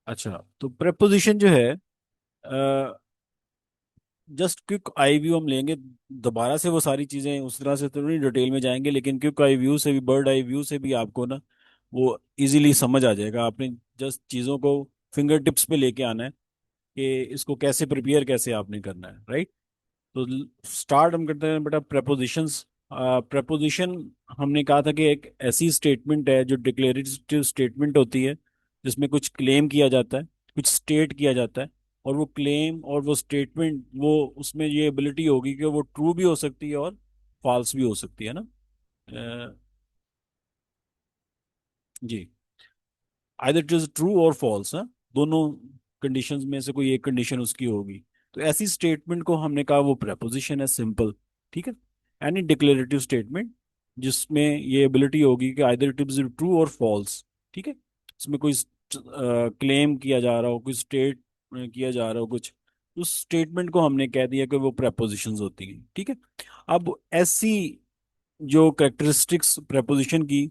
अच्छा, तो preposition जो है, जस्ट क्विक आई व्यू हम लेंगे। दोबारा से वो सारी चीजें उस तरह से तो नहीं डिटेल में जाएंगे, लेकिन क्विक आई व्यू से भी, बर्ड आई व्यू से भी आपको ना वो इजीली समझ आ जाएगा। आपने जस्ट चीजों को फिंगर टिप्स पे लेके आना है कि इसको कैसे प्रिपेयर, कैसे आपने करना है, राइट। तो स्टार्ट हम करते हैं बेटा प्रेपोजिशंस। प्रेपोजिशन हमने कहा था कि एक ऐसी स्टेटमेंट है जो डिक्लेरेटिव स्टेटमेंट होती है, जिसमें कुछ क्लेम किया जाता है, कुछ स्टेट किया जाता है। और वो क्लेम और वो स्टेटमेंट, वो उसमें ये एबिलिटी होगी कि वो ट्रू भी हो सकती है और फॉल्स भी हो सकती है ना। अ, जी, आइदर इट इज ट्रू और फॉल्स है, दोनों कंडीशंस में से कोई एक कंडीशन उसकी होगी। तो ऐसी स्टेटमेंट को हमने कहा वो प्रेपोजिशन है, सिंपल। ठीक है। एनी डिक्लेरेटिव स्टेटमेंट जिसमें ये एबिलिटी होगी कि आइदर इट इज ट्रू और फॉल्स। ठीक है। इसमें कोई क्लेम किया जा रहा हो, कोई स्टेट किया जा रहा हो कुछ, उस स्टेटमेंट को हमने कह दिया कि वो प्रेपोजिशंस होती हैं। ठीक है। अब ऐसी जो करेक्टरिस्टिक्स प्रेपोजिशन की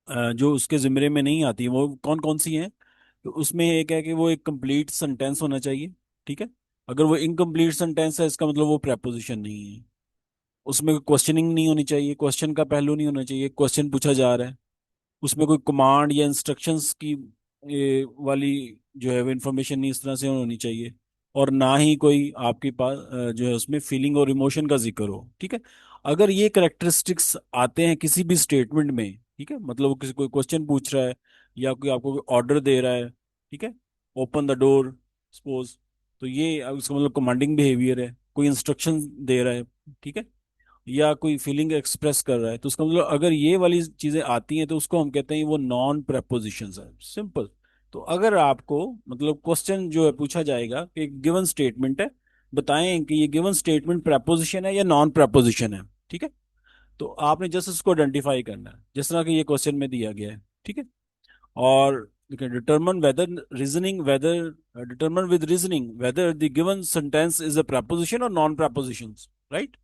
जो उसके जिम्मे में नहीं आती वो कौन कौन सी हैं। तो उसमें एक है कि वो एक कंप्लीट सेंटेंस होना चाहिए। ठीक है। अगर वो इनकम्प्लीट सेंटेंस है, इसका मतलब वो प्रेपोजिशन नहीं है। उसमें क्वेश्चनिंग नहीं होनी चाहिए, क्वेश्चन का पहलू नहीं होना चाहिए, क्वेश्चन पूछा जा रहा है। उसमें कोई कमांड या इंस्ट्रक्शंस की वाली जो है वो इंफॉर्मेशन नहीं इस तरह से होनी चाहिए। और ना ही कोई आपके पास जो है उसमें फीलिंग और इमोशन का जिक्र हो। ठीक है। अगर ये करेक्टरिस्टिक्स आते हैं किसी भी स्टेटमेंट में, ठीक है, मतलब वो किसी कोई क्वेश्चन पूछ रहा है या कोई आपको कोई ऑर्डर दे रहा है, ठीक है, ओपन द डोर सपोज, तो ये अब इसका मतलब कमांडिंग बिहेवियर है, कोई इंस्ट्रक्शन दे रहा है, ठीक है, या कोई फीलिंग एक्सप्रेस कर रहा है, तो उसका मतलब अगर ये वाली चीजें आती हैं तो उसको हम कहते हैं वो नॉन प्रेपोजिशंस है, सिंपल। तो अगर आपको मतलब क्वेश्चन जो है पूछा जाएगा कि गिवन स्टेटमेंट है, बताएं कि ये गिवन स्टेटमेंट प्रेपोजिशन है या नॉन प्रेपोजिशन है। ठीक है। तो आपने जस्ट उसको आइडेंटिफाई करना है जिस तरह कि ये क्वेश्चन में दिया गया है। ठीक है। और determine whether reasoning whether determine with reasoning whether the given sentence is a proposition और नॉन प्रेपोजिशन, राइट।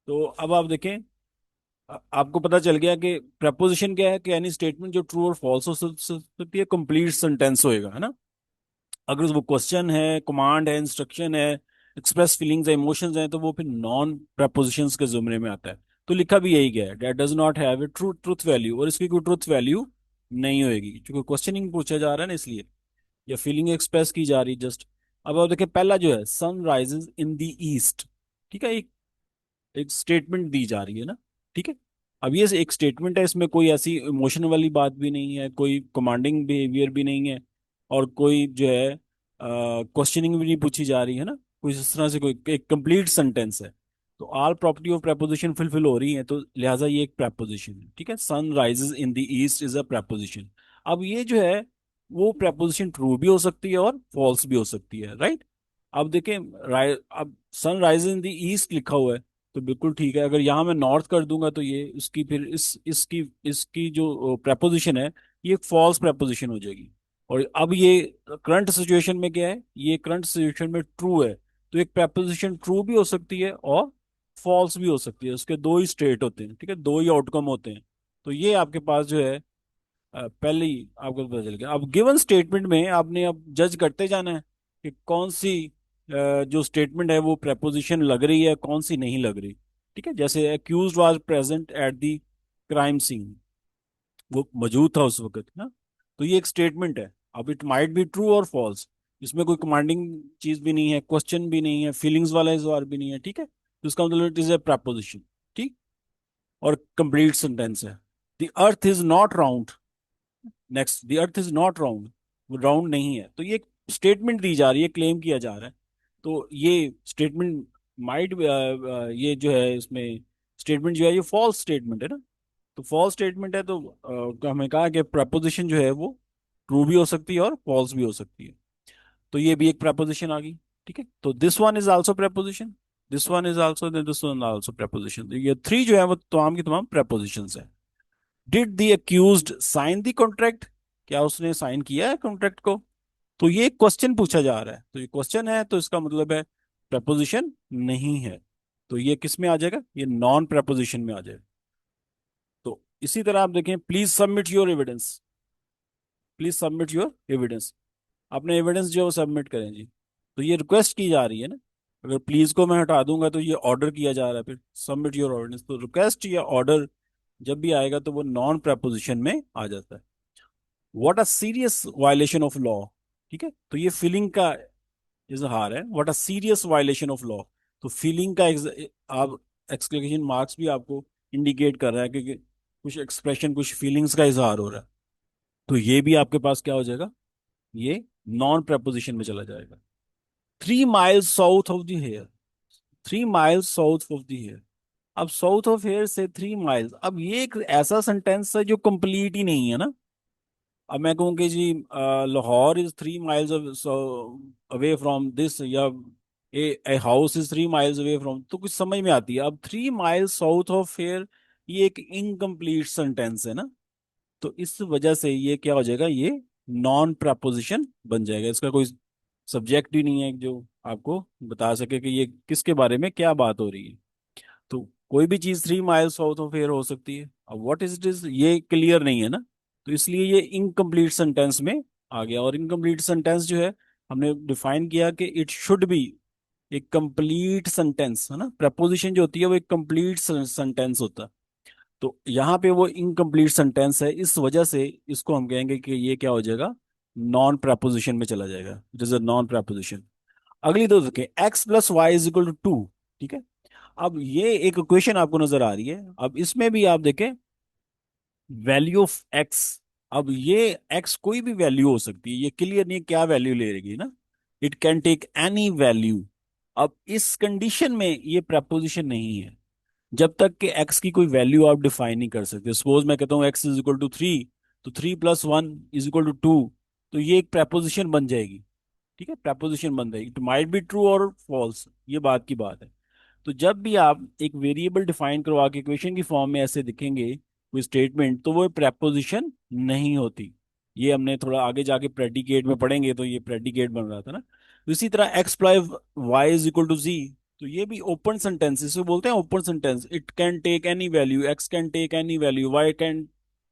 तो अब आप देखें, आपको पता चल गया कि प्रपोजिशन क्या है, कि एनी स्टेटमेंट जो ट्रू और फॉल्स हो सकती है, कंप्लीट सेंटेंस होएगा, है ना। अगर वो क्वेश्चन है, कमांड है, इंस्ट्रक्शन है, एक्सप्रेस फीलिंग्स है, इमोशंस हैं, तो वो फिर नॉन प्रपोजिशंस के जुमरे में आता है। तो लिखा भी यही गया है, that does not have a true truth value, और इसकी कोई ट्रुथ वैल्यू नहीं होएगी क्योंकि क्वेश्चनिंग पूछा जा रहा है ना, इसलिए, या फीलिंग एक्सप्रेस की जा रही जस्ट। अब आप देखिए पहला जो है, sun rises in the east. ठीक है। एक एक स्टेटमेंट दी जा रही है ना। ठीक है। अब ये एक स्टेटमेंट है, इसमें कोई ऐसी इमोशन वाली बात भी नहीं है, कोई कमांडिंग बिहेवियर भी नहीं है, और कोई जो है क्वेश्चनिंग भी नहीं पूछी जा रही है ना, कोई इस तरह से, कोई एक कंप्लीट सेंटेंस है। तो all property of preposition fulfil हो रही है, तो लिहाजा ये एक प्रेपोजिशन है। ठीक है। Sun rises in the east is a proposition. अब ये जो है वो प्रेपोजिशन ट्रू भी हो सकती है और फॉल्स भी हो सकती है, राइट। अब देखें, अब sun rises in the east लिखा हुआ है, तो बिल्कुल ठीक है। अगर यहाँ मैं नॉर्थ कर दूंगा तो ये इसकी फिर इस इसकी इसकी जो प्रपोजिशन है, ये फॉल्स प्रपोजिशन हो जाएगी। और अब ये करंट सिचुएशन में क्या है, ये करंट सिचुएशन में ट्रू है, तो एक प्रपोजिशन ट्रू भी हो सकती है और फॉल्स भी हो सकती है। उसके दो ही स्टेट होते हैं, ठीक है, दो ही आउटकम होते हैं। तो ये आपके पास जो है पहले ही आपको पता चल गया। अब गिवन स्टेटमेंट में आपने अब जज करते जाना है कि कौन सी जो स्टेटमेंट है वो प्रेपोजिशन लग रही है, कौन सी नहीं लग रही। ठीक है। जैसे accused was present at the crime scene, वो मौजूद था उस वक्त ना, तो ये एक स्टेटमेंट है। अब इट माइट बी ट्रू और फॉल्स, इसमें कोई कमांडिंग चीज भी नहीं है, क्वेश्चन भी नहीं है, फीलिंग्स वाला इजहार भी नहीं है। ठीक है। तो इसका मतलब इट इज ए प्रेपोजिशन। ठीक। और कंप्लीट सेंटेंस है। The earth is not round, next, the earth is not round, वो राउंड नहीं है। तो ये स्टेटमेंट दी जा रही है, क्लेम किया जा रहा है। तो ये स्टेटमेंट माइट, ये जो है इसमें स्टेटमेंट जो है ये फॉल्स स्टेटमेंट है ना। तो फॉल्स स्टेटमेंट है, तो हमें कहा कि प्रपोजिशन जो है वो ट्रू भी हो सकती है और फॉल्स भी हो सकती है। तो ये भी एक प्रपोजिशन आ गई। ठीक है। तो this one is also preposition, this one is also, this one also preposition. तो ये थ्री जो है वो तमाम की तमाम प्रपोजिशंस है। Did the accused sign the contract, क्या उसने साइन किया है कॉन्ट्रैक्ट को। तो ये क्वेश्चन पूछा जा रहा है, तो ये क्वेश्चन है, तो इसका मतलब है प्रपोजिशन नहीं है। तो ये किस में आ जाएगा, ये नॉन प्रपोजिशन में आ जाएगा। तो इसी तरह आप देखें, please submit your evidence. Please submit your evidence. अपने एविडेंस जो है वो सबमिट करें जी। तो ये रिक्वेस्ट की जा रही है ना। अगर प्लीज को मैं हटा दूंगा तो ये ऑर्डर किया जा रहा है, फिर सबमिट योर एविडेंस। तो रिक्वेस्ट या ऑर्डर जब भी आएगा तो वो नॉन प्रेपोजिशन में आ जाता है। What a serious violation of law. ठीक है, तो ये फीलिंग का इजहार है। What a serious violation of law. तो फीलिंग का आप एक्सक्लेमेशन मार्क्स भी आपको इंडिकेट कर रहा है कि कुछ एक्सप्रेशन, कुछ फीलिंग्स का इजहार हो रहा है। तो ये भी आपके पास क्या हो जाएगा, ये नॉन प्रेपोजिशन में चला जाएगा। 3 miles south of the here. 3 miles south of the here. अब साउथ ऑफ हेयर से 3 माइल्स, अब ये एक ऐसा सेंटेंस है जो कंप्लीट ही नहीं है ना। अब मैं कहूँ कि जी Lahore is 3 miles away from this, या a house is 3 miles away from, तो कुछ समझ में आती है। अब 3 माइल्स साउथ ऑफ हेयर, ये एक इनकम्प्लीट सेंटेंस है ना। तो इस वजह से ये क्या हो जाएगा, ये नॉन प्रपोजिशन बन जाएगा। इसका कोई सब्जेक्ट ही नहीं है जो आपको बता सके कि ये किसके बारे में क्या बात हो रही है। तो कोई भी चीज 3 माइल्स साउथ ऑफ एयर हो सकती है। अब व्हाट इज इट इज, ये क्लियर नहीं है ना। तो इसलिए ये इनकम्प्लीट सेंटेंस में आ गया। और इनकम्प्लीट सेंटेंस जो है, हमने डिफाइन किया कि इट शुड बी एक कंप्लीट सेंटेंस है ना। प्रपोजिशन जो होती है वो एक कंप्लीट सेंटेंस होता है। तो यहाँ पे वो इनकम्प्लीट सेंटेंस है, इस वजह से इसको हम कहेंगे कि ये क्या हो जाएगा, नॉन प्रपोजिशन में चला जाएगा। It is a non proposition. अगली दो देखें, x plus y is equal to 2। ठीक है, अब ये एक इक्वेशन आपको नजर आ रही है। अब इसमें भी आप देखें, वैल्यू ऑफ एक्स। अब ये एक्स कोई भी वैल्यू हो सकती है, ये क्लियर नहीं है क्या वैल्यू ले लेगी ना। It can take any value. अब इस कंडीशन में ये प्रपोजिशन नहीं है, जब तक कि एक्स की कोई वैल्यू आप डिफाइन नहीं कर सकते। सपोज मैं कहता हूँ एक्स इज इक्वल टू 3, तो 3 + 1 इज इक्वल टू 2, तो ये एक प्रपोजिशन बन जाएगी। ठीक है, प्रपोजिशन बन जाएगी। इट माइट बी ट्रू और फॉल्स, ये बात की बात है। तो जब भी आप एक वेरिएबल डिफाइन करवा के इक्वेशन की फॉर्म में ऐसे दिखेंगे कोई स्टेटमेंट, तो वो प्रेपोजिशन नहीं होती। ये हमने थोड़ा आगे जाके प्रेडिकेट में पढ़ेंगे, तो ये प्रेडिकेट बन रहा था ना। तो इसी तरह x plus y is equal to z, तो ये भी ओपन सेंटेंस, इसे बोलते हैं open sentence. It can take any value, x can take any value, y can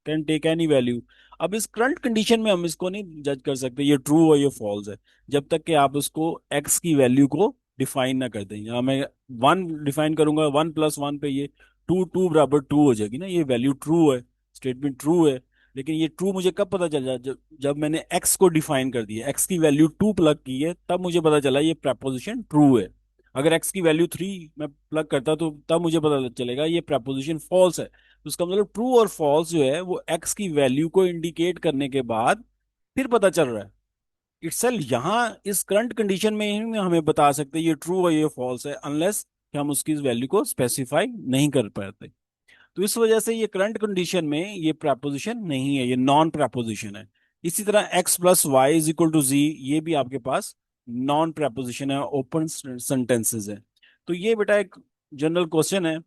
can take any value. अब इस करंट कंडीशन में हम इसको नहीं जज कर सकते ये ट्रू है ये फॉल्स है, जब तक कि आप उसको एक्स की वैल्यू को डिफाइन ना कर दें। यहाँ मैं 1 डिफाइन करूंगा, 1 + 1 पे ये 2 बराबर 2 हो जाएगी ना, ये वैल्यू ट्रू है, स्टेटमेंट ट्रू है। लेकिन ये ट्रू मुझे कब पता चला, जब मैंने एक्स को डिफाइन कर दिया, एक्स की वैल्यू 2 प्लग की है, तब मुझे पता चला ये प्रपोजिशन ट्रू है। अगर एक्स की वैल्यू 3 मैं प्लग करता तो तब मुझे पता चलेगा ये प्रपोजिशन फॉल्स है। तो उसका मतलब ट्रू और फॉल्स जो है वो एक्स की वैल्यू को इंडिकेट करने के बाद फिर पता चल रहा है। इटसेल्फ यहाँ इस करंट कंडीशन में ही हमें बता सकते हैं ये ट्रू है ये फॉल्स है, अनलेस कि हम उसकी वैल्यू को स्पेसिफाई नहीं कर पाते। तो इस वजह से ये करंट कंडीशन में ये प्रपोजिशन नहीं है, ये नॉन प्रपोजिशन है। इसी तरह x plus y is equal to z, ये भी आपके पास नॉन प्रपोजिशन है, ओपन सेंटेंसेस है। तो ये बेटा एक जनरल क्वेश्चन है,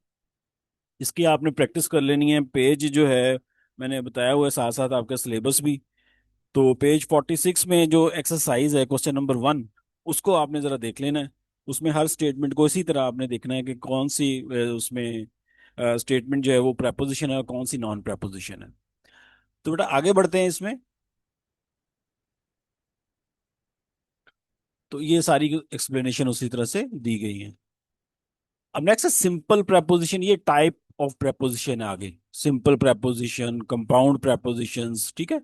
इसकी आपने प्रैक्टिस कर लेनी है। पेज जो है मैंने बताया हुआ है, साथ साथ आपका सिलेबस भी। तो पेज 46 में जो एक्सरसाइज है क्वेश्चन नंबर 1, उसको आपने जरा देख लेना है। उसमें हर स्टेटमेंट को इसी तरह आपने देखना है कि कौन सी उसमें स्टेटमेंट जो है वो प्रपोजिशन है और कौन सी नॉन प्रपोजिशन है। तो बेटा आगे बढ़ते हैं इसमें। तो ये सारी एक्सप्लेनेशन उसी तरह से दी गई है। अब नेक्स्ट है सिंपल प्रपोजिशन। ये टाइप ऑफ प्रपोजिशन है आगे, सिंपल प्रपोजिशन, कंपाउंड प्रपोजिशंस। ठीक है,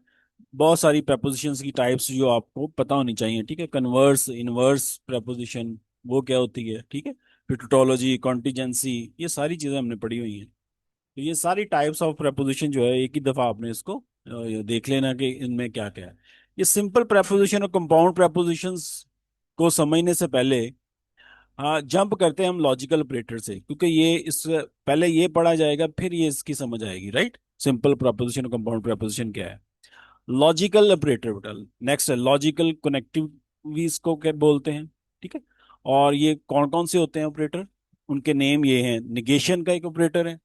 बहुत सारी प्रपोजिशंस की टाइप्स जो आपको पता होनी चाहिए। ठीक है, कन्वर्स, इनवर्स प्रपोजिशन वो क्या होती है। ठीक है, फिर टोटोलॉजी, कॉन्टिजेंसी, ये सारी चीजें हमने पढ़ी हुई हैं। तो ये सारी टाइप्स ऑफ प्रपोजिशन जो है एक ही दफा आपने इसको देख लेना कि इनमें क्या क्या है। ये सिंपल प्रपोजिशन और कंपाउंड प्रपोजिशंस को समझने से पहले, हाँ, जंप करते हैं हम लॉजिकल ऑपरेटर से, क्योंकि ये इस पहले ये पढ़ा जाएगा फिर ये इसकी समझ आएगी। राइट, सिंपल प्रपोजिशन और कंपाउंड प्रपोजिशन क्या है। लॉजिकल ऑपरेटर बेटा नेक्स्ट है। लॉजिकल कनेक्टिव भी इसको क्या बोलते हैं। ठीक है, और ये कौन कौन से होते हैं ऑपरेटर, उनके नेम ये हैं। निगेशन का एक ऑपरेटर है,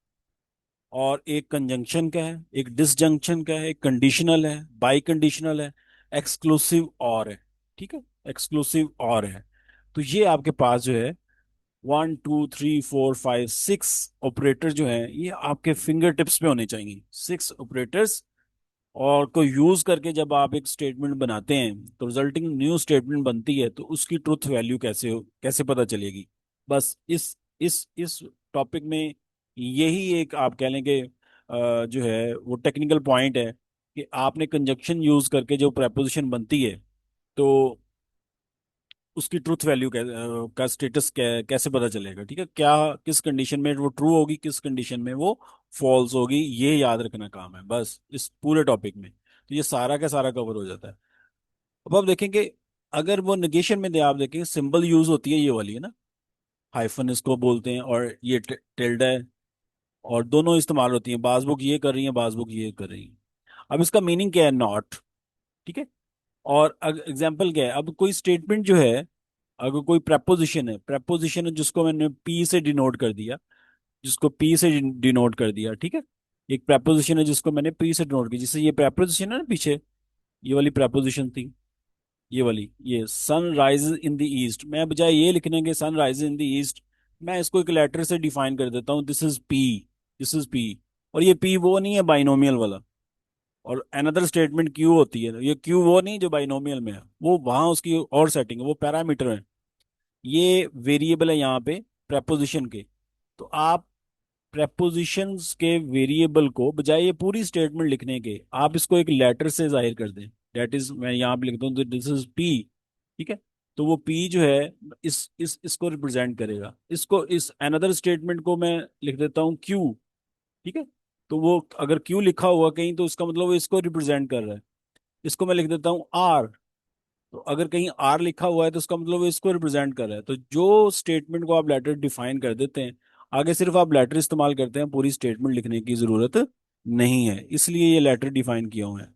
और एक कंजंक्शन का है, एक डिसजंक्शन का है, एक कंडीशनल है, बाई कंडीशनल है, एक्सक्लूसिव और है। ठीक है, एक्सक्लूसिव और है। तो ये आपके पास जो है 1 2 3 4 5 6 ऑपरेटर जो है, ये आपके फिंगर टिप्स पे होने चाहिए। 6 ऑपरेटर्स और को यूज करके जब आप एक स्टेटमेंट बनाते हैं तो रिजल्टिंग न्यू स्टेटमेंट बनती है, तो उसकी ट्रुथ वैल्यू कैसे पता चलेगी। बस इस टॉपिक में यही एक आप कह लें कि जो है वो टेक्निकल पॉइंट है कि आपने कंजक्शन यूज करके जो प्रेपोजिशन बनती है, तो उसकी ट्रुथ वैल्यू का स्टेटस कैसे पता चलेगा, ठीक है, क्या किस कंडीशन में वो ट्रू होगी, किस कंडीशन में वो फॉल्स होगी, ये याद रखना काम है बस इस पूरे टॉपिक में। तो ये सारा का सारा कवर हो जाता है। अब आप देखेंगे, अगर वो नेगेशन में दे आप देखेंगे सिंबल यूज होती है, ये वाली है ना, हाइफन इसको बोलते हैं, और ये टिल्डा है, और दोनों इस्तेमाल होती हैं, बाज बुक ये कर रही है, बाज बुक ये कर रही है। अब इसका मीनिंग क्या है, नॉट, ठीक है। और एग्जाम्पल क्या है, अब कोई स्टेटमेंट जो है, अगर कोई प्रेपोजिशन है जिसको मैंने पी से डिनोट कर दिया, जिसको पी से डिनोट कर दिया, ठीक है, एक प्रेपोजिशन है जिसको मैंने पी से डिनोट किया, जिससे ये प्रेपोजिशन है ना पीछे, ये वाली प्रेपोजिशन थी, ये वाली, ये sun rises in the east, मैं बजाय ये लिखने के sun rises in the east, मैं इसको एक लेटर से डिफाइन कर देता हूँ, this is P, this is P. और ये पी वो नहीं है बाइनोमियल वाला, और अनदर स्टेटमेंट क्यू होती है, ये क्यू वो नहीं जो बाइनोमियल में है, वो वहां उसकी और सेटिंग है, वो पैरामीटर है, ये वेरिएबल है यहाँ पे प्रेपोजिशन के। तो आप प्रेपोजिशंस के वेरिएबल को बजाय ये पूरी स्टेटमेंट लिखने के, आप इसको एक लेटर से जाहिर कर दें, दैट इज मैं यहाँ पे लिखता हूँ दिस इज पी, ठीक है। तो वो पी जो है इस इसको रिप्रेजेंट करेगा, इसको इस अनदर स्टेटमेंट को मैं लिख देता हूँ क्यू, ठीक है। तो वो अगर क्यू लिखा हुआ कहीं तो उसका मतलब वो इसको रिप्रेजेंट कर रहा है, इसको मैं लिख देता हूँ आर, तो अगर कहीं आर लिखा हुआ है तो उसका मतलब वो इसको रिप्रेजेंट कर रहा है। तो जो स्टेटमेंट को आप लेटर डिफाइन कर देते हैं, आगे सिर्फ आप लेटर इस्तेमाल करते हैं, पूरी स्टेटमेंट लिखने की जरूरत नहीं है, इसलिए ये लेटर डिफाइन किया हुआ है।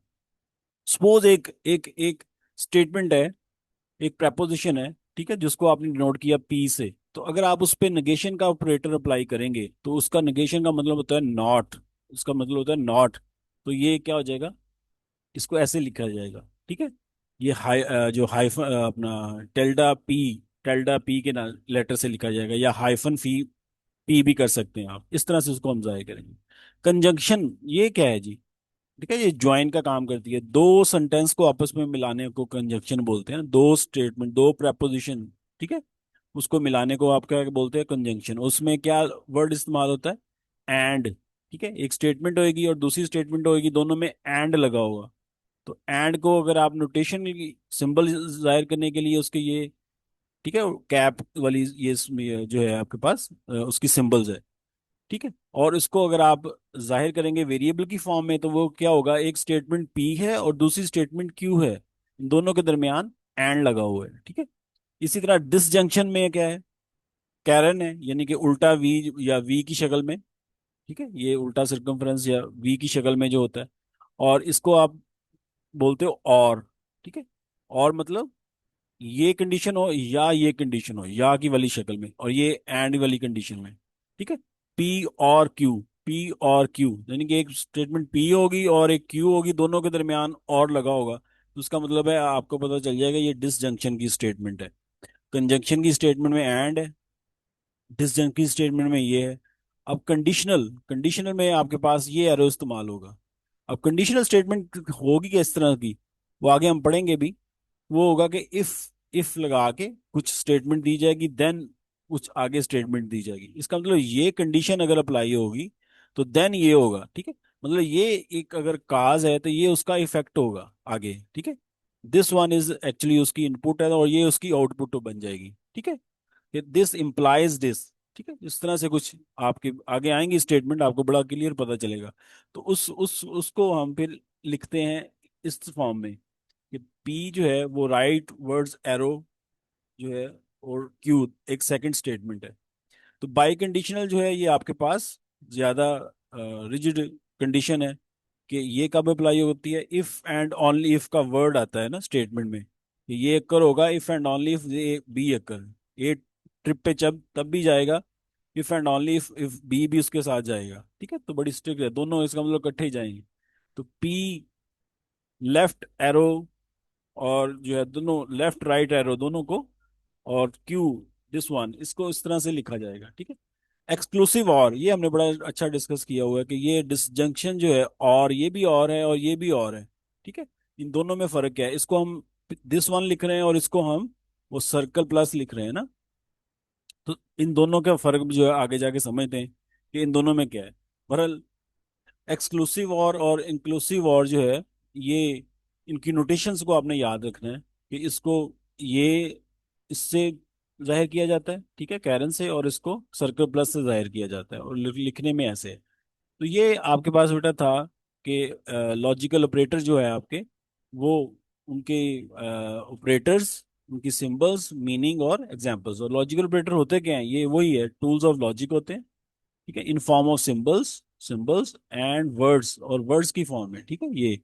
सपोज एक एक एक स्टेटमेंट है, एक प्रेपोजिशन है, ठीक है, जिसको आपने डिनोट किया पी से, तो अगर आप उस पर नेगेशन का ऑपरेटर अप्लाई करेंगे तो उसका नेगेशन का मतलब होता है नॉट, उसका मतलब होता है नॉट। तो ये क्या हो जाएगा, इसको ऐसे लिखा जाएगा, ठीक है। ये जो हाइफन अपना टेल्डा पी के ना लेटर से लिखा जाएगा, या हाइफन पी भी कर सकते हैं आप, इस तरह से उसको हम जाहिर करेंगे। कंजंक्शन ये क्या है जी, ठीक है, ये ज्वाइन का काम करती है, दो सेंटेंस को आपस में मिलाने को कंजंक्शन बोलते हैं, दो स्टेटमेंट, दो प्रेपोजिशन, ठीक है, उसको मिलाने को आप क्या बोलते हैं, कंजंक्शन। उसमें क्या वर्ड इस्तेमाल होता है, एंड, ठीक है, एक स्टेटमेंट होगी और दूसरी स्टेटमेंट होगी, दोनों में एंड लगा होगा। तो एंड को अगर आप नोटेशन सिंबल जाहिर करने के लिए उसके ये, ठीक है, कैप वाली ये जो है आपके पास उसकी सिंबल्स है, ठीक है। और इसको अगर आप जाहिर करेंगे वेरिएबल की फॉर्म में, तो वो क्या होगा, एक स्टेटमेंट पी है और दूसरी स्टेटमेंट क्यू है, इन दोनों के दरमियान एंड लगा हुआ है, ठीक है। इसी तरह डिसजंक्शन में क्या है, कैरन है, यानी कि उल्टा वी या वी की शक्ल में, ठीक है, ये उल्टा सर्कमफ्रेंस या वी की शक्ल में जो होता है, और इसको आप बोलते हो और, ठीक है। और मतलब ये कंडीशन हो या ये कंडीशन हो, या की वाली शक्ल में, और ये एंड वाली कंडीशन में, ठीक है। पी और क्यू, पी और क्यू, यानी कि एक स्टेटमेंट पी होगी और एक क्यू होगी, दोनों के दरमियान और लगा होगा, तो उसका मतलब है आपको पता चल जाएगा ये डिसजंक्शन की स्टेटमेंट है। कंजंक्शन की स्टेटमेंट में एंड है, डिसजंक्शन की स्टेटमेंट में ये है। अब कंडीशनल कंडीशनल में आपके पास ये एरो इस्तेमाल होगा। अब कंडीशनल स्टेटमेंट होगी किस तरह की, वो आगे हम पढ़ेंगे भी। वो होगा कि इफ लगा के कुछ स्टेटमेंट दी जाएगी, देन कुछ आगे स्टेटमेंट दी जाएगी, इसका मतलब ये कंडीशन अगर अप्लाई होगी तो देन ये होगा, ठीक है। मतलब ये एक अगर काज है तो ये उसका इफेक्ट होगा आगे, ठीक है। दिस वन इज एक्चुअली उसकी इनपुट है और ये उसकी आउटपुट बन जाएगी, ठीक है, कि दिस इम्प्लाइज दिस, ठीक है, इस तरह से कुछ आपके आगे आएंगी स्टेटमेंट, आपको बड़ा क्लियर पता चलेगा। तो उस उसको हम फिर लिखते हैं इस फॉर्म में कि पी जो है वो राइट वर्ड्स एरो जो है, और क्यू एक सेकंड स्टेटमेंट है। तो बाई कंडीशनल जो है ये आपके पास ज्यादा रिजिड कंडीशन है, कि ये कब अप्लाई होती है, इफ एंड ओनली इफ का वर्ड आता है ना स्टेटमेंट में, कि ये अक्कर होगा इफ एंड ओनली इफ ये बी अक्कर, ए ट्रिप पे जब तब भी जाएगा, if and only if B भी उसके साथ जाएगा, ठीक है। तो बड़ी स्ट्रिक्ट है, दोनों इसका मतलब इकट्ठे ही जाएंगे। तो पी लेफ्ट एरो, और जो है दोनों लेफ्ट राइट एरो दोनों को, और क्यू दिस वन, इसको इस तरह से लिखा जाएगा, ठीक है। एक्सक्लूसिव और, ये हमने बड़ा अच्छा डिस्कस किया हुआ है कि ये डिसजंक्शन जो है, और ये भी और है और ये भी और है, ठीक है। इन दोनों में फर्क क्या है, इसको हम दिस वन लिख रहे हैं और इसको हम वो सर्कल प्लस लिख रहे हैं ना। तो इन दोनों का फर्क भी जो है आगे जाके समझते हैं कि इन दोनों में क्या है। बहरहाल एक्सक्लूसिव और इंक्लूसिव और जो है, ये इनकी नोटेशंस को आपने याद रखना है कि इसको ये इससे जाहिर किया जाता है, ठीक है, कैरन से, और इसको सर्कल प्लस से जाहिर किया जाता है, और लिखने में ऐसे है। तो ये आपके पास बेटा था कि लॉजिकल ऑपरेटर जो है आपके, वो उनके ऑपरेटर्स, उनकी सिंबल्स, मीनिंग और एग्जांपल्स। और लॉजिकल ऑपरेटर होते क्या हैं, ये वही है, टूल्स ऑफ लॉजिक होते हैं, ठीक है, in form of symbols, symbols and words, और वर्ड्स की फॉर्म में, ठीक है। ये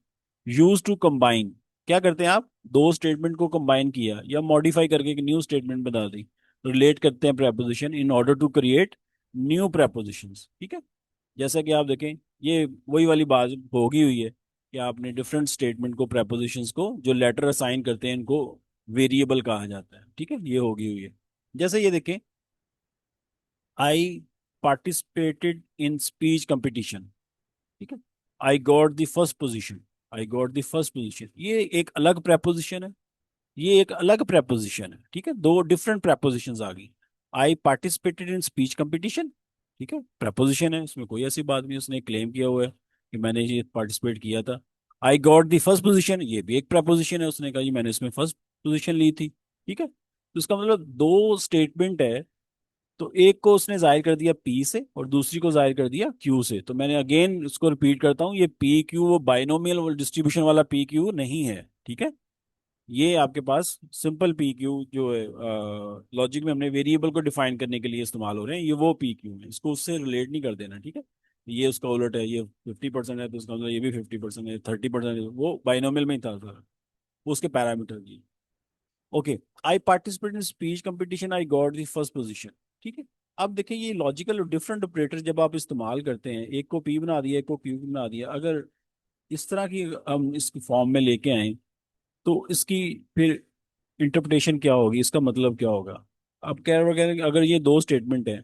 यूज टू कंबाइन, क्या करते हैं आप, दो स्टेटमेंट को कंबाइन किया या मॉडिफाई करके एक न्यू स्टेटमेंट बना दी, रिलेट करते हैं proposition in order to create new propositions, ठीक है। जैसा कि आप देखें, ये वही वाली बात होगी हुई है कि आपने डिफरेंट स्टेटमेंट को, प्रेपोजिशंस को जो लेटर असाइन करते हैं, इनको वेरिएबल कहा जाता है, ठीक है, ये होगी हुई है। जैसे ये देखें, आई पार्टिसिपेटेड इन स्पीच कंपटीशन, ठीक है, आई got the first position, I got the first position, ये एक अलग प्रेपोजिशन है, ये एक अलग प्रेपोजिशन है, ठीक है, दो डिफरेंट प्रेपोजिशंस आ गई। आई पार्टिसिपेटेड इन स्पीच कंपटीशन, ठीक है, प्रेपोजिशन है, इसमें कोई ऐसी बात नहीं, उसने क्लेम किया हुआ है कि मैंने ये पार्टिसिपेट किया था। आई गॉट द फर्स्ट पोजीशन, ये भी एक प्रेपोजिशन है, उसने कहा जी मैंने इसमें फर्स्ट पोजीशन ली थी, ठीक है। तो इसका मतलब दो स्टेटमेंट है, तो एक को उसने जाहिर कर दिया पी से और दूसरी को जाहिर कर दिया क्यू से। तो मैंने अगेन उसको रिपीट करता हूँ, ये पी क्यू वो बाइनोमियल डिस्ट्रीब्यूशन वाला पी क्यू नहीं है, ठीक है। ये आपके पास सिंपल पी क्यू जो है, लॉजिक में हमने वेरिएबल को डिफाइन करने के लिए इस्तेमाल हो रहे हैं, ये वो पी क्यू है, इसको उससे रिलेट नहीं कर देना, ठीक है। ये उसका उलट है, ये 50% है तो उसका मतलब ये भी 50% है, 30% है, वो बाइनोमियल में ही था सर, वो उसके पैरामीटर जी। Okay, I participate in speech competition, I got the first position, ठीक है। अब देखिए, ये लॉजिकल डिफरेंट ऑपरेटर जब आप इस्तेमाल करते हैं, एक को पी बना दिया, एक को क्यू बना दिया, अगर इस तरह की हम इसकी फॉर्म में लेके आए, तो इसकी फिर इंटरप्रिटेशन क्या होगी, इसका मतलब क्या होगा। अब कह रहे हैं कि अगर ये दो स्टेटमेंट है,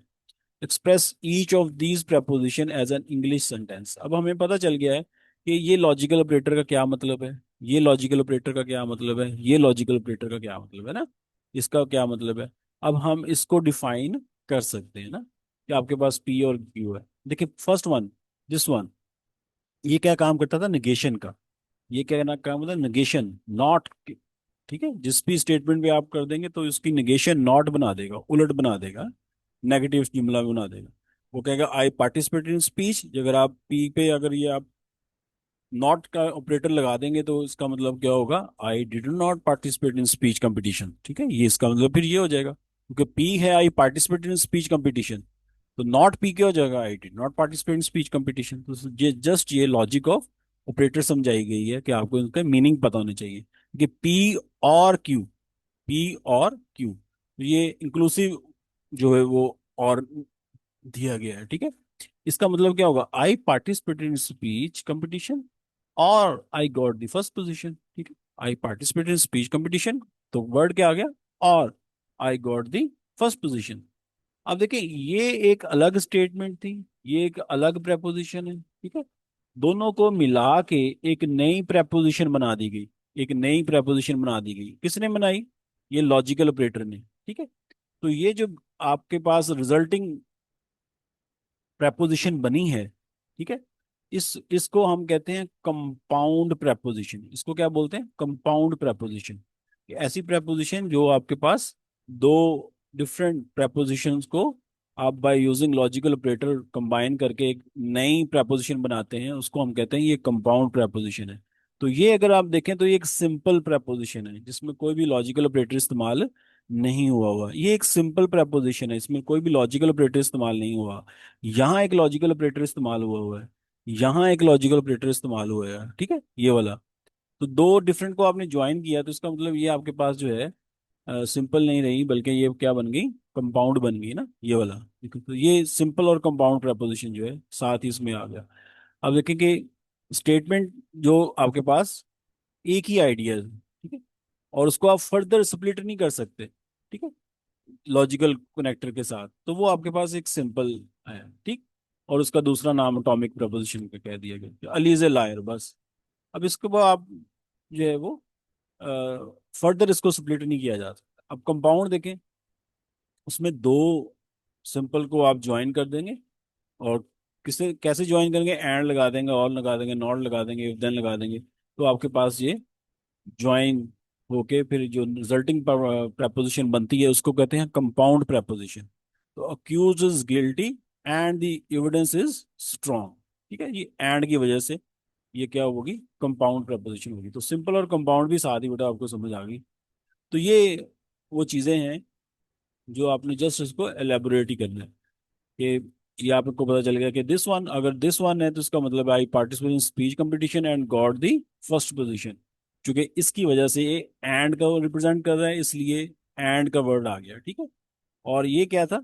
express each of these proposition as an English sentence, अब हमें पता चल गया है कि ये लॉजिकल ऑपरेटर का क्या मतलब है, ये लॉजिकल ऑपरेटर का क्या मतलब है, ये लॉजिकल ऑपरेटर का क्या मतलब है ना, इसका क्या मतलब है। अब हम इसको डिफाइन कर सकते हैं ना, कि आपके पास पी और क्यू है। देखिए फर्स्ट वन, दिस वन, ये क्या काम करता था, निगेशन का। ये क्या ना काम होता है, निगेशन, नॉट, ठीक है, जिस भी स्टेटमेंट पे आप कर देंगे तो इसकी निगेशन नॉट बना देगा, उलट बना देगा, नेगेटिव जुमला बना देगा। वो कहेगा आई पार्टिसिपेट इन स्पीच, अगर आप पी पे अगर ये आप नॉट का ऑपरेटर लगा देंगे तो इसका मतलब क्या होगा, आई did not participate in speech competition, ठीक है, ये इसका मतलब फिर ये हो जाएगा, क्योंकि पी है I participate in speech competition, तो नॉट पी क्या हो जाएगा, आई did not participate in speech competition. तो ये जस्ट ये लॉजिक ऑफ ऑपरेटर समझाई गई है कि आपको इनका मीनिंग पता होना चाहिए कि पी और क्यू, पी और क्यू, ये इंक्लूसिव जो है वो और दिया गया है, ठीक है। इसका मतलब क्या होगा, I participated in speech competition और I got the first position, ठीक है। I participated in speech competition, तो वर्ड क्या आ गया, और I got the first position. अब देखिए, ये एक अलग स्टेटमेंट थी, ये एक अलग प्रेपोजिशन है, ठीक है। दोनों को मिला के एक नई प्रेपोजिशन बना दी गई, एक नई प्रेपोजिशन बना दी गई, किसने बनाई, ये लॉजिकल ऑपरेटर ने, ठीक है। तो ये जो आपके पास रिजल्टिंग प्रेपोजिशन बनी है, ठीक है, इस इसको हम कहते हैं कंपाउंड प्रेपोजिशन, इसको क्या बोलते हैं, कंपाउंड प्रेपोजिशन। ऐसी प्रेपोजिशन जो आपके पास दो डिफरेंट प्रेपोजिशंस को आप by using logical operator combine करके एक नई प्रेपोजिशन बनाते हैं, उसको हम कहते हैं ये कंपाउंड प्रेपोजिशन है। तो ये अगर आप देखें तो ये एक सिंपल प्रेपोजिशन है जिसमें कोई भी लॉजिकल ऑपरेटर इस्तेमाल नहीं हुआ हुआ, ये एक सिंपल प्रेपोजिशन है, इसमें कोई भी लॉजिकल ऑपरेटर इस्तेमाल नहीं हुआ। यहाँ एक लॉजिकल ऑपरेटर इस्तेमाल हुआ हुआ है, यहाँ एक लॉजिकल ऑपरेटर इस्तेमाल हुआ है, ठीक है, ये वाला। तो दो डिफरेंट को आपने ज्वाइन किया, तो इसका मतलब ये आपके पास जो है सिंपल नहीं रही, बल्कि ये क्या बन गई, कंपाउंड बन गई ना, ये वाला। तो ये सिंपल और कंपाउंड प्रपोजिशन जो है साथ ही इसमें आ गया। अब देखें कि स्टेटमेंट जो आपके पास एक ही आइडिया है, ठीक है, और उसको आप फर्दर स्प्लिट नहीं कर सकते, ठीक है। लॉजिकल कनेक्टर के साथ, तो वो आपके पास एक सिंपल है, ठीक। और उसका दूसरा नाम अटोमिक प्रपोजिशन का कह दिया गया, अली इज ए लायर, बस। अब इसके बाद आप जो है वो फर्दर इसको स्प्लिट नहीं किया जा सकता। अब कंपाउंड देखें, उसमें दो सिंपल को आप ज्वाइन कर देंगे, और किसे कैसे ज्वाइन करेंगे, एंड लगा देंगे, और लगा देंगे, नॉट लगा देंगे, इफ देन लगा देंगे, तो आपके पास ये ज्वाइन होके फिर जो रिजल्टिंग प्रपोजिशन बनती है उसको कहते हैं कंपाउंड प्रपोजिशन। तो accused is guilty and the evidence is strong, ठीक है। ये एंड की वजह से ये क्या होगी, कंपाउंड प्रपोजिशन होगी। तो सिंपल और कंपाउंड भी साथ ही बेटा आपको समझ आ गई। तो ये वो चीजें हैं जो आपने जस्ट इसको एलेबोरेट ही करना है, कि ये आपको पता चल गया कि दिस वन, अगर दिस वन है तो इसका मतलब I participate in speech competition and got the first position. क्योंकि इसकी वजह से ये एंड का रिप्रेजेंट कर रहा है, इसलिए एंड का वर्ड आ गया, ठीक है। और ये क्या था,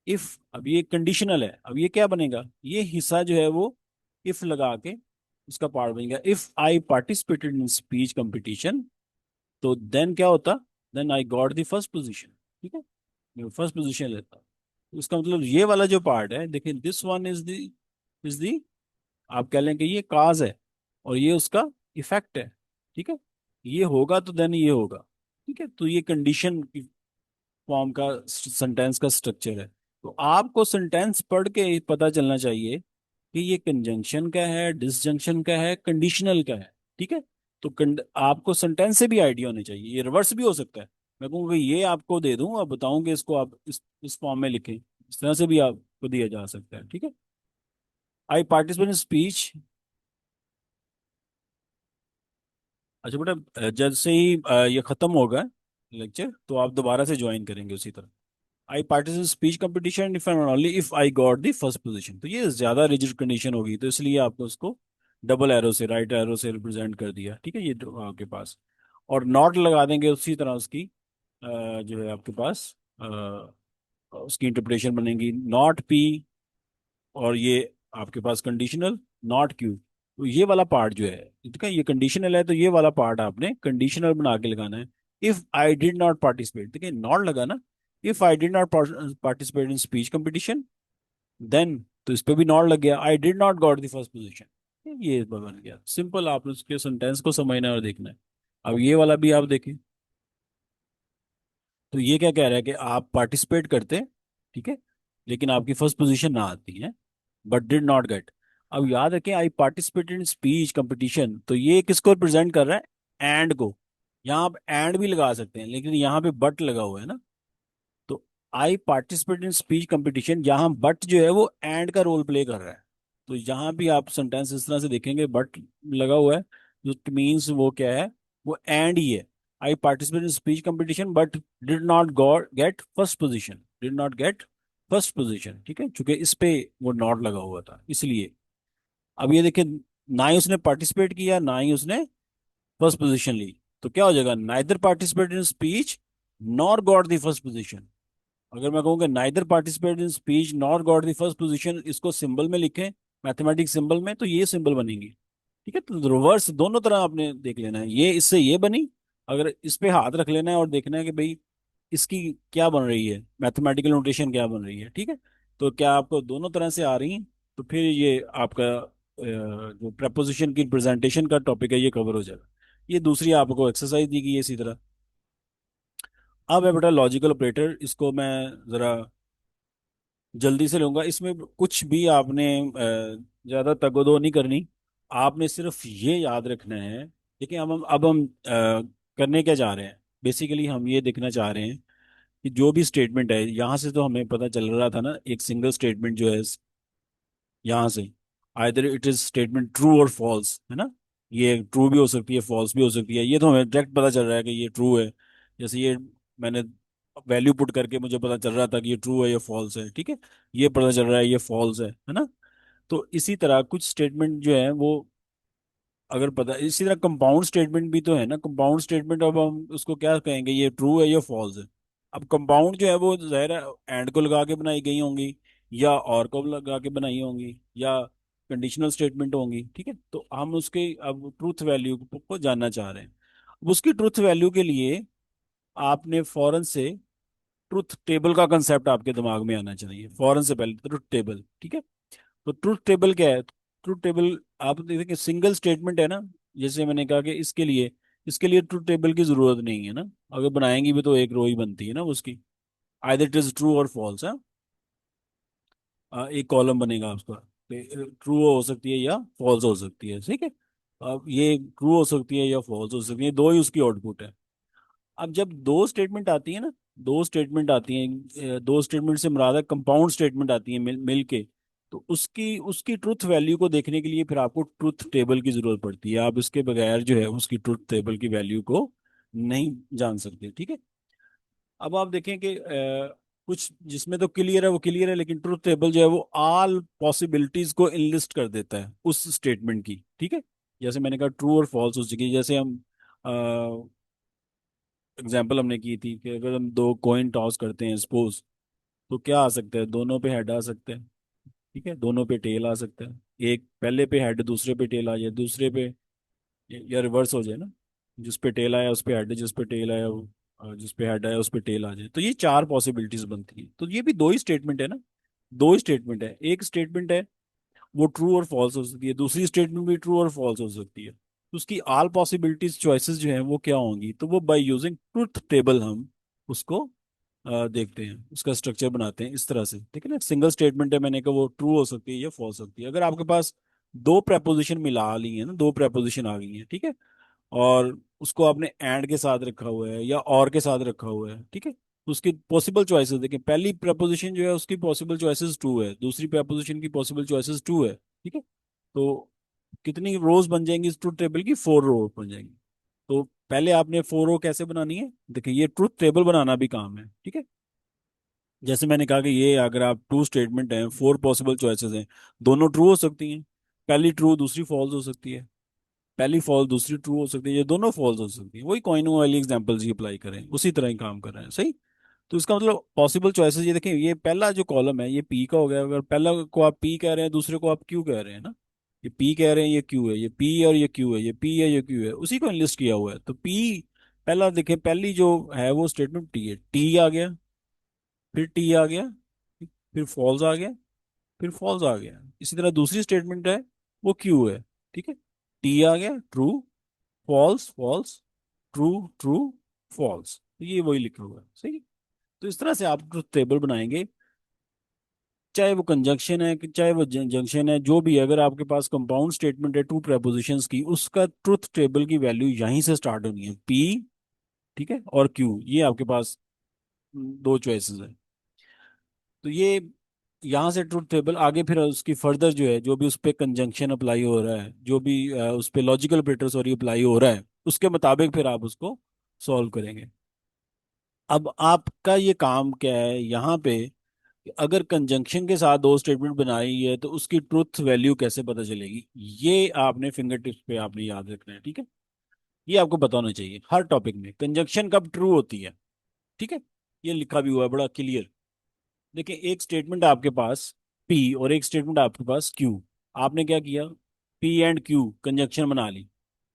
इफ। अब ये कंडीशनल है, अब ये क्या बनेगा, ये हिस्सा जो है वो इफ लगा के उसका पार्ट बन गया। If I participated in speech competition, तो देन क्या होता, then I got the first position, ठीक है। फर्स्ट पोजीशन लेता। तो इसका मतलब ये वाला जो पार्ट है, देखिए, दिस वन इज दी आप कह लें कि ये काज है, और ये उसका इफेक्ट है, ठीक है। ये होगा तो देन ये होगा, ठीक है। तो ये कंडीशन फॉर्म का सेंटेंस का स्ट्रक्चर है। तो आपको सेंटेंस पढ़ के पता चलना चाहिए कि ये कंजंक्शन का है, डिसजंक्शन का है, कंडीशनल का है, ठीक है। तो आपको सेंटेंस से भी आइडिया होनी चाहिए। ये रिवर्स भी हो सकता है, मैं कहूँगा ये आपको दे दूं, अब बताऊं कि इसको आप इस फॉर्म में लिखें, इस तरह से भी आपको दिया जा सकता है, ठीक है। I participate in speech. अच्छा बेटा, जैसे ही ये खत्म होगा लेक्चर, तो आप दोबारा से ज्वाइन करेंगे उसी तरह। I participate speech competition if and only if I got the first position. तो ये ज्यादा रिजिड कंडीशन होगी, तो इसलिए आपको उसको डबल एरो से, राइट एरो से रिप्रेजेंट कर दिया, ठीक है। ये तो आपके पास, और नॉट लगा देंगे उसी तरह उसकी जो है आपके पास उसकी इंटरप्रिटेशन बनेगी, नॉट पी, और ये आपके पास कंडीशनल, नॉट क्यू। तो ये वाला पार्ट जो है, ठीक है, ये कंडीशनल है, तो ये वाला पार्ट आपने कंडीशनल बना के लगाना है। If I did not participate, देखिए नॉट लगा ना, if I did not participate in speech competition, then तो इस पे भी नॉट लग गया, I did not got the first position. ये बन गया सिंपल। आपने उसके सेंटेंस को समझना है और देखना है। अब ये वाला भी आप देखें, तो ये क्या कह रहा है कि आप पार्टिसिपेट करते, ठीक है, लेकिन आपकी फर्स्ट पोजीशन ना आती है, बट डिड नॉट गेट। अब याद रखें, आई पार्टिसिपेटेड इन स्पीच कंपटीशन, तो ये किसको रिप्रेजेंट कर रहा है, एंड को। यहाँ आप एंड भी लगा सकते हैं, लेकिन यहाँ पे बट लगा हुआ है ना। तो आई पार्टिसिपेट इन स्पीच कंपटीशन, यहाँ बट जो है वो एंड का रोल प्ले कर रहा है। तो यहाँ भी आप सेंटेंस इस तरह से देखेंगे, बट लगा हुआ है, जो मीन्स वो क्या है, वो एंड ही है। I participate in speech competition but did not got get first position, did not get first position, ठीक है, चूंकि इस पे वो नॉट लगा हुआ था इसलिए। अब ये देखिए, ना ही उसने पार्टिसिपेट किया, ना ही उसने फर्स्ट पोजीशन ली, तो क्या हो जाएगा, neither participate in speech nor got the first position. अगर मैं कहूँगा neither participate in speech nor got the first position, इसको सिंबल में लिखें, मैथमेटिक्स सिंबल में, तो ये सिंबल बनेंगी, ठीक है। तो रिवर्स दोनों तरह आपने देख लेना है, ये इससे ये बनी, अगर इस पे हाथ रख लेना है और देखना है कि भाई इसकी क्या बन रही है, मैथमेटिकल नोटेशन क्या बन रही है, ठीक है। तो क्या आपको दोनों तरह से आ रही हैं, तो फिर ये आपका जो प्रपोजिशन की प्रेजेंटेशन का टॉपिक है ये कवर हो जाएगा। ये दूसरी आपको एक्सरसाइज दी गई है इसी तरह। अब है बेटा लॉजिकल ऑपरेटर, इसको मैं जरा जल्दी से लूंगा। इसमें कुछ भी आपने ज्यादा तगोदो नहीं करनी, आपने सिर्फ ये याद रखना है। देखिए अब हम करने क्या चाह रहे हैं, बेसिकली हम ये देखना चाह रहे हैं कि जो भी स्टेटमेंट है, यहाँ से तो हमें पता चल रहा था ना, एक सिंगल स्टेटमेंट जो है यहाँ से, either it is statement true और फॉल्स, है ना। ये ट्रू भी हो सकती है, फॉल्स भी हो सकती है, ये तो हमें डायरेक्ट पता चल रहा है कि ये ट्रू है। जैसे ये मैंने वैल्यू पुट करके मुझे पता चल रहा था कि ये ट्रू है, ये फॉल्स है, ठीक है। ये पता चल रहा है ये फॉल्स है ना। तो इसी तरह कुछ स्टेटमेंट जो है वो, अगर पता, इसी तरह कंपाउंड स्टेटमेंट भी तो है ना। कंपाउंड स्टेटमेंट अब हम उसको क्या कहेंगे, ये ट्रू है, ये फॉल्स है। अब कंपाउंड जो है वो जाहिर है एंड को लगा के बनाई गई होंगी, या और को लगा के बनाई होंगी, या कंडीशनल स्टेटमेंट होंगी, ठीक है। तो हम उसके अब ट्रूथ वैल्यू को जानना चाह रहे हैं। अब उसकी ट्रूथ वैल्यू के लिए आपने फौरन से ट्रुथ टेबल का कंसेप्ट आपके दिमाग में आना चाहिए फौरन से पहले, ट्रुथ टेबल, ठीक है। तो ट्रुथ टेबल क्या है? ट्रुथ टेबल आप देखिए सिंगल स्टेटमेंट है ना, जैसे मैंने कहा कि इसके लिए ट्रुथ टेबल की जरूरत नहीं है ना, अगर बनाएंगी भी तो एक रो ही बनती है ना उसकी, आइदर इट इज ट्रू और फॉल्स है। एक कॉलम बनेगा उसका, ट्रू हो सकती है या फॉल्स हो सकती है, ठीक है। अब ये ट्रू हो सकती है या फॉल्स हो सकती है, दो ही उसकी आउटपुट है। अब जब दो स्टेटमेंट आती है ना, दो स्टेटमेंट आती हैं, दो स्टेटमेंट से मुराद है कंपाउंड स्टेटमेंट आती है मिल के, तो उसकी उसकी ट्रुथ वैल्यू को देखने के लिए फिर आपको ट्रुथ टेबल की जरूरत पड़ती है। आप इसके बगैर जो है उसकी ट्रुथ टेबल की वैल्यू को नहीं जान सकते, ठीक है। अब आप देखें कि कुछ जिसमें तो क्लियर है वो क्लियर है, लेकिन ट्रुथ टेबल जो है वो ऑल पॉसिबिलिटीज को इनलिस्ट कर देता है उस स्टेटमेंट की, ठीक है। जैसे मैंने कहा ट्रू और फॉल्स हो चुकी है, जैसे हम एग्जाम्पल हमने की थी कि अगर हम दो कॉइन टॉस करते हैं सपोज, तो क्या आ सकता है? दोनों पे हेड आ सकते हैं, ठीक है, दोनों पे टेल आ सकता है। एक पहले पे हेड दूसरे पे टेल आ जाए, दूसरे पे या रिवर्स हो जाए ना, जिस पे टेल आया उस पे हेड, जिस पे टेल आया जिस पे हेड आया उस पे टेल आ जाए। तो ये चार पॉसिबिलिटीज बनती है। तो ये भी दो ही स्टेटमेंट है ना, दो ही स्टेटमेंट है। एक स्टेटमेंट है वो ट्रू और फॉल्स हो सकती है, दूसरी स्टेटमेंट भी ट्रू और फॉल्स हो सकती है। तो उसकी ऑल पॉसिबिलिटीज चॉइसेस जो हैं वो क्या होंगी, तो वो बाय यूजिंग ट्रुथ टेबल हम उसको देखते हैं, उसका स्ट्रक्चर बनाते हैं इस तरह से, ठीक है ना। सिंगल स्टेटमेंट है, मैंने कहा वो ट्रू हो सकती है या फॉल्स हो सकती है। अगर आपके पास दो प्रेपोजिशन मिला ली है ना, दो प्रेपोजिशन आ गई है, ठीक है, और उसको आपने एंड के साथ रखा हुआ है या और के साथ रखा हुआ है, ठीक है, तो उसकी पॉसिबल चॉइसेस देखिए, पहली प्रपोजिशन जो है उसकी पॉसिबल चॉइसेस टू है, दूसरी प्रपोजिशन की पॉसिबल चॉइसेस टू है, ठीक है। तो कितनी रोज बन जाएंगी इस ट्रुथ टेबल की? फोर रो बन जाएंगी। तो पहले आपने फोर रो कैसे बनानी है, देखिए ये ट्रुथ टेबल बनाना भी काम है, ठीक है। जैसे मैंने कहा कि ये अगर आप टू स्टेटमेंट हैं, फोर पॉसिबल चॉइसेस हैं, दोनों ट्रू हो सकती हैं, पहली ट्रू दूसरी फॉल्स हो सकती है, पहली फॉल्स दूसरी ट्रू हो सकती है, ये दोनों फॉल्स हो सकती है। वही कॉइन वाली एग्जांपल्स ही अप्लाई करें, उसी तरह ही काम कर रहे हैं, सही। तो इसका मतलब पॉसिबल चॉइसेस ये देखें, ये पहला जो कॉलम है ये पी का हो गया, अगर पहला को आप पी कह रहे हैं दूसरे को आप क्यू कह रहे हैं ना, ये पी कह रहे हैं ये क्यू है, ये पी और ये क्यू है, ये पी है ये क्यू है, उसी को लिस्ट किया हुआ है। तो पी पहला देखें, पहली जो है वो स्टेटमेंट टी है, टी आ गया, फिर टी आ गया, फिर फॉल्स आ गया, फिर फॉल्स आ गया। इसी तरह दूसरी स्टेटमेंट है वो क्यू है, ठीक है, टी आ गया, true, false false, true true, false, तो ये वही लिखा हुआ है, सही। तो इस तरह से आप ट्रुथ टेबल बनाएंगे, चाहे वो कंजंक्शन है चाहे वो जंक्शन है, जो भी है, अगर आपके पास कंपाउंड स्टेटमेंट है टू प्रेपोजिशंस की, उसका ट्रुथ टेबल की वैल्यू यहीं से स्टार्ट होनी है, पी, ठीक है, और क्यू, ये आपके पास दो चॉइसेस है। तो ये यहाँ से ट्रुथ टेबल आगे फिर उसकी फर्दर जो है, जो भी उस पर कंजंक्शन अप्लाई हो रहा है, जो भी उस पर लॉजिकल ऑपरेटर सॉरी अप्लाई हो रहा है, उसके मुताबिक फिर आप उसको सॉल्व करेंगे। अब आपका ये काम क्या है यहाँ पे, कि अगर कंजंक्शन के साथ दो स्टेटमेंट बनाई है तो उसकी ट्रुथ वैल्यू कैसे पता चलेगी, ये आपने फिंगर टिप्स पे आपने याद रखना है, ठीक है। ये आपको पता होना चाहिए हर टॉपिक में, कंजंक्शन कब ट्रू होती है, ठीक है। ये लिखा भी हुआ है बड़ा क्लियर। देखिए एक स्टेटमेंट आपके पास पी और एक स्टेटमेंट आपके पास क्यू, आपने क्या किया, पी एंड क्यू कंजंक्शन बना ली।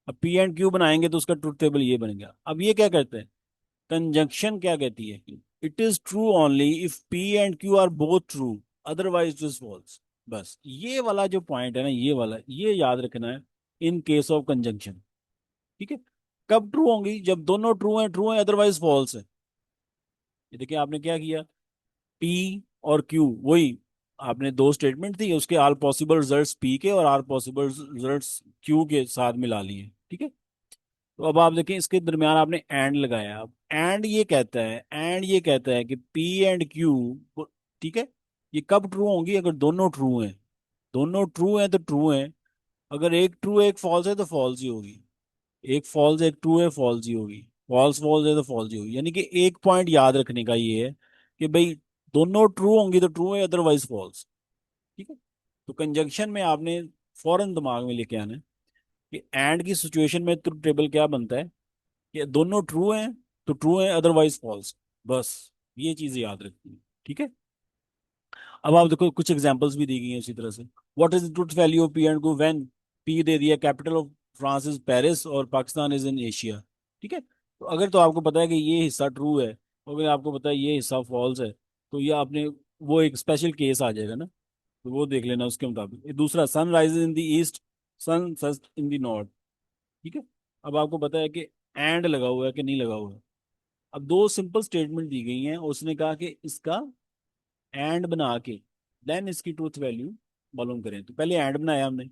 अब पी एंड क्यू बनाएंगे तो उसका ट्रुथ टेबल ये बनेगा। अब ये क्या करते हैं, कंजंक्शन क्या कहती है, it is true only if P and Q are both true, otherwise it is false. बस ये वाला जो पॉइंट है ना, ये वाला ये याद रखना है इन केस ऑफ कंजंक्शन, ठीक है। कब ट्रू होंगी, जब दोनों ट्रू है अदरवाइज फॉल्स है। ये देखिए आपने क्या किया, पी और क्यू वही, आपने दो स्टेटमेंट थी, उसके आल पॉसिबल रिजल्ट्स पी के और आल पॉसिबल रिजल्ट्स क्यू के साथ मिला लिए, ठीक है। तो अब आप देखें इसके दरमियान आपने एंड लगाया। अब एंड ये कहता है कि पी एंड क्यू, ठीक है, ये कब ट्रू होंगी, अगर दोनों ट्रू हैं, दोनों ट्रू हैं तो ट्रू हैं, अगर एक ट्रू एक फॉल्स है तो फॉल्स ही होगी, एक फॉल्स एक ट्रू है फॉल्स ही होगी, फॉल्स फॉल्स है तो फॉल्स ही होगी। यानी कि एक पॉइंट याद रखने का ये है कि भाई दोनों ट्रू होंगी तो ट्रू है अदरवाइज फॉल्स, ठीक है। तो कंजंक्शन में आपने फौरन दिमाग में लेके आना है कि एंड की सिचुएशन में ट्रुथ टेबल क्या बनता है, कि दोनों ट्रू हैं तो ट्रू है अदरवाइज फॉल्स, बस ये चीज याद रखनी है, ठीक है। अब आप देखो कुछ एग्जांपल्स भी दी गई हैं इसी तरह से। What is the truth value of p and q when p दे दिया capital of France is Paris और पाकिस्तान इज इन एशिया, ठीक है। तो अगर तो आपको पता है कि ये हिस्सा ट्रू है, अगर आपको पता है ये हिस्सा फॉल्स है, तो ये आपने वो एक स्पेशल केस आ जाएगा ना, तो वो देख लेना उसके मुताबिक। ये दूसरा, sun rises in the east, sun sets in the north. ठीक है। अब आपको पता है कि एंड लगा हुआ है कि नहीं लगा हुआ है। अब दो सिंपल स्टेटमेंट दी गई हैं, उसने कहा कि इसका एंड बना के देन इसकी ट्रूथ वैल्यू मालूम करें। तो पहले एंड बनाया हमने,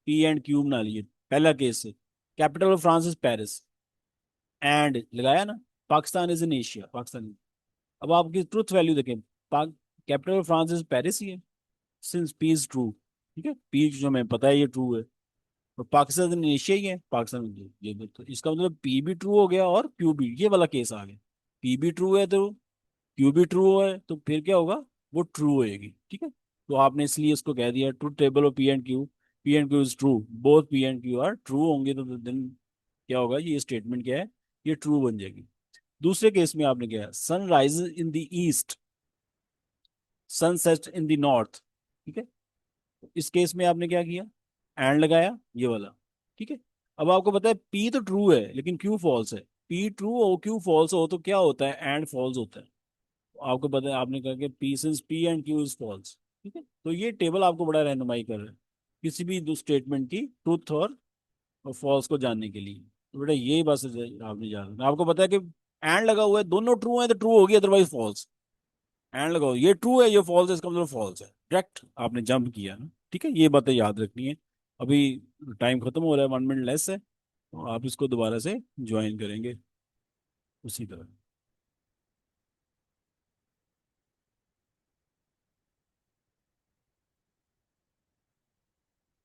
पी एंड क्यू बना लिए पहला केस से। Capital of France is Paris, and लगाया ना, Pakistan is in Asia, Pakistan. अब आपकी ट्रूथ वैल्यू देखें, पाक capital of France is Paris ही है, सिंस पी इज ट्रू। ठीक है, पी जो हमें पता है ये ट्रू है, और पाकिस्तान इन एशिया ही है, पाकिस्तान ये भी। तो इसका मतलब पी भी ट्रू हो गया और क्यू भी, ये वाला केस आ गया। पी भी ट्रू है तो क्यू भी ट्रू है, तो फिर क्या होगा, वो ट्रू होएगी। ठीक है। तो आपने इसलिए इसको कह दिया true table of p and Q is true, both P and Q are true होंगे, तो देन क्या होगा, ये स्टेटमेंट क्या है, ये ट्रू बन जाएगी। दूसरे केस में आपने क्या है, sun rises in the east, sun sets in the north. ठीक है। इस केस में आपने क्या किया, एंड लगाया ये वाला। ठीक है। अब आपको पता है पी तो ट्रू है लेकिन क्यू फॉल्स है। पी ट्रू हो क्यू फॉल्स हो तो क्या होता है, एंड फॉल्स होता है। आपको पता है, आपने कहा कि P since P and Q is false. ठीक है। तो ये टेबल आपको बड़ा रहनुमाई कर रहा है किसी भी दो स्टेटमेंट की ट्रूथ और फॉल्स को जानने के लिए। तो बेटा ये बस आपने जाना, आपको पता है कि एंड लगा हुआ है, दोनों ट्रू है तो ट्रू होगी, अदरवाइज फॉल्स। एंड लगाओ, ये ट्रू है ये फॉल्स है, इसका मतलब फॉल्स है, डायरेक्ट आपने जंप किया ना। ठीक है, ये बातें याद रखनी है। अभी टाइम खत्म हो रहा है, 1 मिनट लेस है, तो आप इसको दोबारा से ज्वाइन करेंगे उसी तरह।